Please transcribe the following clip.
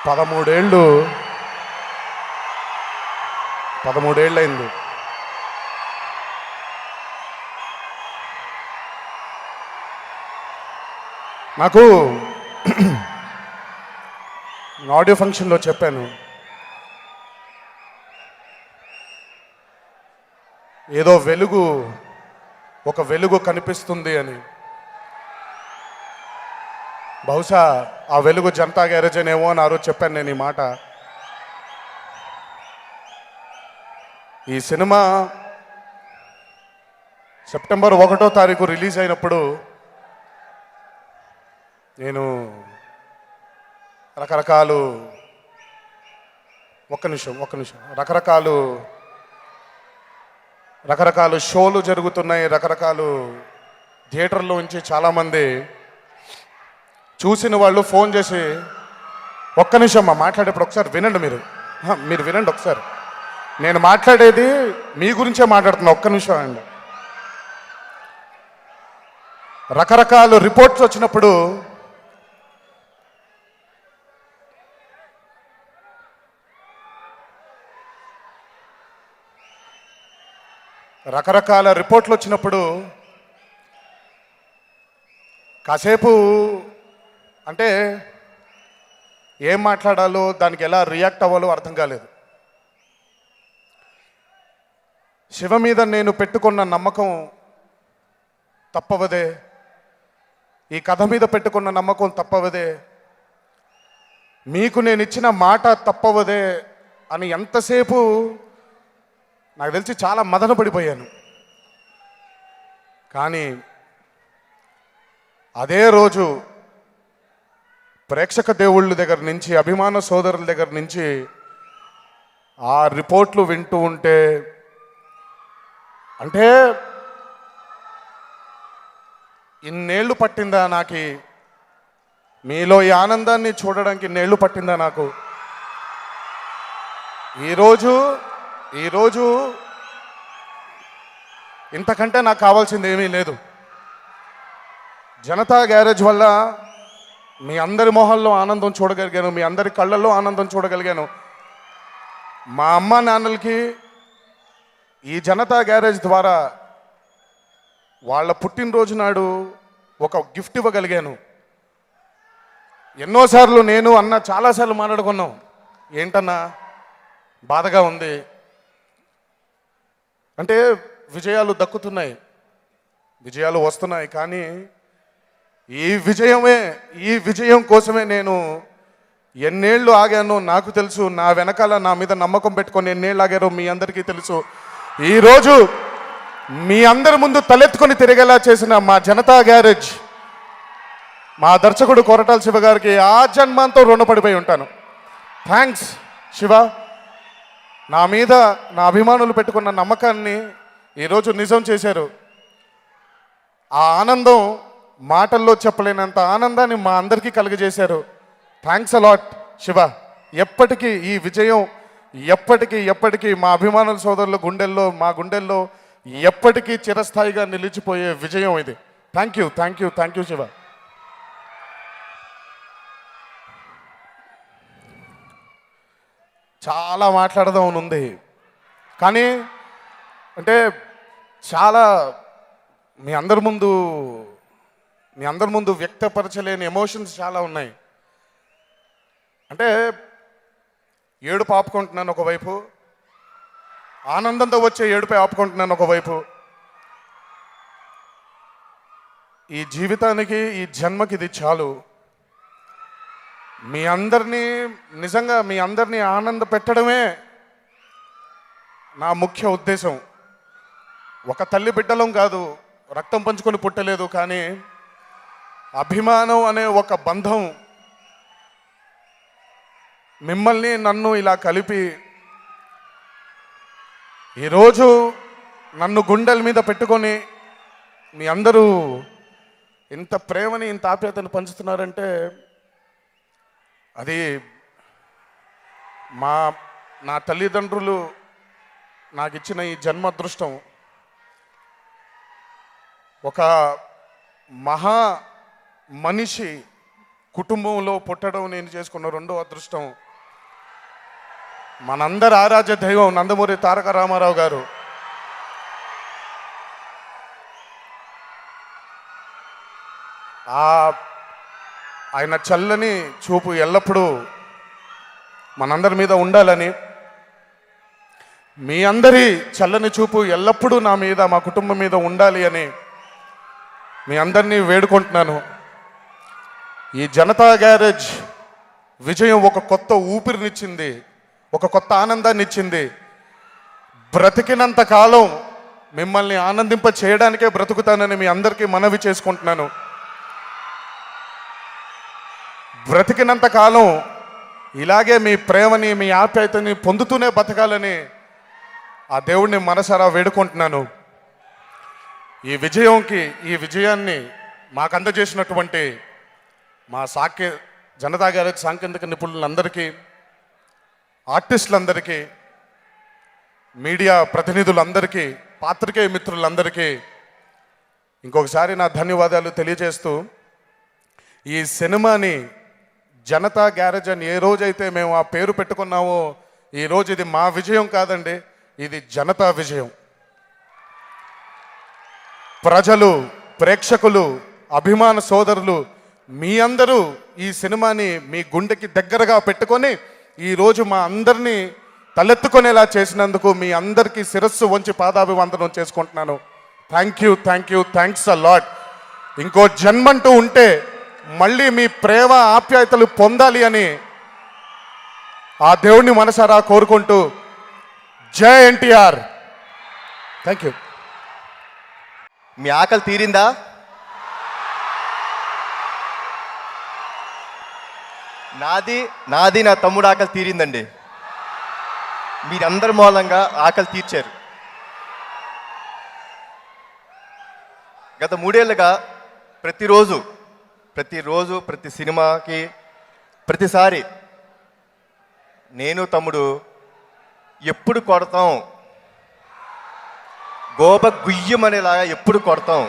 13 13 నాకు ఆడియో ఫంక్షన్లో చెప్పాను, ఏదో ఒక వెలుగు కనిపిస్తుంది అని. బహుశా ఆ వెలుగు జనతా గ్యారేజ్ అనేమో అని ఆ రోజు చెప్పాను నేను ఈ మాట. ఈ సినిమా సెప్టెంబర్ 1వ తారీఖు రిలీజ్ అయినప్పుడు నేను రకరకాలు షోలు జరుగుతున్నాయి, రకరకాలు థియేటర్లో నుంచి చాలామంది చూసిన వాళ్ళు ఫోన్ చేసి, ఒక్క నిమిషం మాట్లాడేప్పుడు ఒకసారి వినండి, మీరు వినండి ఒకసారి, నేను మాట్లాడేది మీ గురించే మాట్లాడుతున్నా, ఒక్క నిమిషం అండి. రకరకాల రిపోర్ట్స్ వచ్చినప్పుడు కాసేపు అంటే ఏం మాట్లాడాలో, దానికి ఎలా రియాక్ట్ అవ్వాలో అర్థం కాలేదు. శివ మీద నేను పెట్టుకున్న నమ్మకం తప్పవదే, ఈ కథ మీద పెట్టుకున్న నమ్మకం తప్పవదే, మీకు నేను ఇచ్చిన మాట తప్పవదే అని ఎంతసేపు నాకు తెలిసి చాలా మదన పడిపోయాను. కానీ అదే రోజు ప్రేక్షక దేవుళ్ళ దగ్గర నుంచి, అభిమాన సోదరుల దగ్గర నుంచి ఆ రిపోర్ట్లు వింటూ ఉంటే, అంటే ఇన్నేళ్ళు పట్టిందా నాకు మీలో ఈ ఆనందాన్ని చూడడానికి, ఇన్నేళ్ళు పట్టిందా నాకు? ఈరోజు ఇంతకంటే నాకు కావాల్సింది ఏమీ లేదు. జనతా గ్యారేజ్ వల్ల మీ అందరి మొహంలో ఆనందం చూడగలిగాను, మీ అందరి కళ్ళల్లో ఆనందం చూడగలిగాను. మా అమ్మ నాన్నలకి ఈ జనతా గ్యారేజ్ ద్వారా వాళ్ళ పుట్టినరోజు నాడు ఒక గిఫ్ట్ ఇవ్వగలిగాను. ఎన్నోసార్లు నేను అన్న చాలాసార్లు మాట్లాడుకున్నాం, ఏంటన్నా బాధగా ఉంది అంటే, విజయాలు దక్కుతున్నాయి, విజయాలు వస్తున్నాయి, కానీ ఈ విజయం కోసమే నేను ఎన్నేళ్ళు ఆగానో నాకు తెలుసు. నా వెనకాల నా మీద నమ్మకం పెట్టుకొని ఎన్నేళ్ళు ఆగారో మీ అందరికీ తెలుసు. ఈరోజు మీ అందరి ముందు తలెత్తుకొని తిరిగేలా చేసిన మా జనతా గ్యారేజ్, మా దర్శకుడు కొరటాల శివ గారికి ఆ జన్మంతో రుణపడిపోయి ఉంటాను. థ్యాంక్స్ శివ. నా మీద నా అభిమానులు పెట్టుకున్న నమ్మకాన్ని ఈరోజు నిజం చేశారు. ఆ ఆనందం మాటల్లో చెప్పలేనంత ఆనందాన్ని మా అందరికీ కలుగజేశారు. Thanks a lot Shiva. ఎప్పటికీ ఈ విజయం ఎప్పటికీ మా అభిమానుల సోదరుల మా గుండెల్లో ఎప్పటికీ చిరస్థాయిగా నిలిచిపోయే విజయం ఇది. Thank you Shiva. చాలా మాట్లాడదాం ఉంది, కానీ అంటే చాలా మీ అందరి ముందు వ్యక్తపరచలేని ఎమోషన్స్ చాలా ఉన్నాయి. అంటే ఏడుపు ఆపుకుంటున్నాను ఒకవైపు, ఆనందంతో వచ్చే ఏడుపై ఆపుకుంటున్నాను ఒకవైపు. ఈ జీవితానికి, ఈ జన్మకి ఇది చాలు. నిజంగా మీ అందరినీ ఆనంద పెట్టడమే నా ముఖ్య ఉద్దేశం. ఒక తల్లి బిడ్డలం కాదు, రక్తం పంచుకొని పుట్టలేదు, కానీ అభిమానం అనే ఒక బంధం మిమ్మల్ని నన్ను ఇలా కలిపి ఈరోజు నన్ను గుండెల మీద పెట్టుకొని మీ అందరూ ఇంత ప్రేమని, ఇంత ఆప్యాయతను పంచుతున్నారంటే అది నా తల్లిదండ్రులు నాకు ఇచ్చిన ఈ జన్మదృష్టం. ఒక మహా మనిషి కుటుంబంలో పుట్టడం నేను చేసుకున్న రెండో అదృష్టం. మనందరి ఆరాధ్య దైవం నందమూరి తారక రామారావు గారు. ఆయన చల్లని చూపు ఎల్లప్పుడూ మనందరి మీద ఉండాలని, మీ అందరి చల్లని చూపు ఎల్లప్పుడూ నా మీద, మా కుటుంబం మీద ఉండాలి అని మీ అందరినీ వేడుకుంటున్నాను. ఈ జనతా గ్యారేజ్ విజయం ఒక కొత్త ఊపిరినిచ్చింది, ఒక కొత్త ఆనందాన్ని ఇచ్చింది. బ్రతికినంత కాలం మిమ్మల్ని ఆనందింప చేయడానికే బ్రతుకుతానని మీ అందరికీ మనవి చేసుకుంటున్నాను. బ్రతికినంత కాలం ఇలాగే మీ ప్రేమని, మీ ఆప్యాయతని పొందుతూనే బతకాలని ఆ దేవుడిని మనసారా వేడుకుంటున్నాను. ఈ విజయాన్ని మాకు అందజేసినటువంటి మా జనతా గ్యారేజ్ సాంకేతిక నిపుణులందరికీ, ఆర్టిస్టులందరికీ, మీడియా ప్రతినిధులందరికీ, పాత్రికేయ మిత్రులందరికీ ఇంకొకసారి నా ధన్యవాదాలు తెలియజేస్తూ, ఈ సినిమాని జనతా గ్యారేజ్ అని ఏ రోజైతే మేము ఆ పేరు పెట్టుకున్నామో, ఈరోజు ఇది మా విజయం కాదండి, ఇది జనతా విజయం. ప్రజలు, ప్రేక్షకులు, అభిమాన సోదరులు మీ అందరూ ఈ సినిమాని మీ గుండెకి దగ్గరగా పెట్టుకొని ఈరోజు మా అందరినీ తలెత్తుకునేలా చేసినందుకు మీ అందరికీ శిరస్సు వంచి పాదాభివందనం చేసుకుంటున్నాను. Thanks a lot. ఇంకో జన్మంటూ ఉంటే మళ్ళీ మీ ప్రేమ ఆప్యాయతలు పొందాలి అని ఆ దేవుణ్ణి మనసారా కోరుకుంటూ, జై ఎన్టీఆర్. Thank you. మీ ఆకలి తీరిందా? నాది నా తమ్ముడు ఆకలి తీరిందండి. మీరందరి మూలంగా ఆకలి తీర్చారు. గత 3 ఏళ్ళుగా ప్రతిరోజు ప్రతి సినిమాకి ప్రతిసారి నేను తమ్ముడు ఎప్పుడు కొడతాం, గోప గుయ్యమనేలాగా ఎప్పుడు కొడతాం,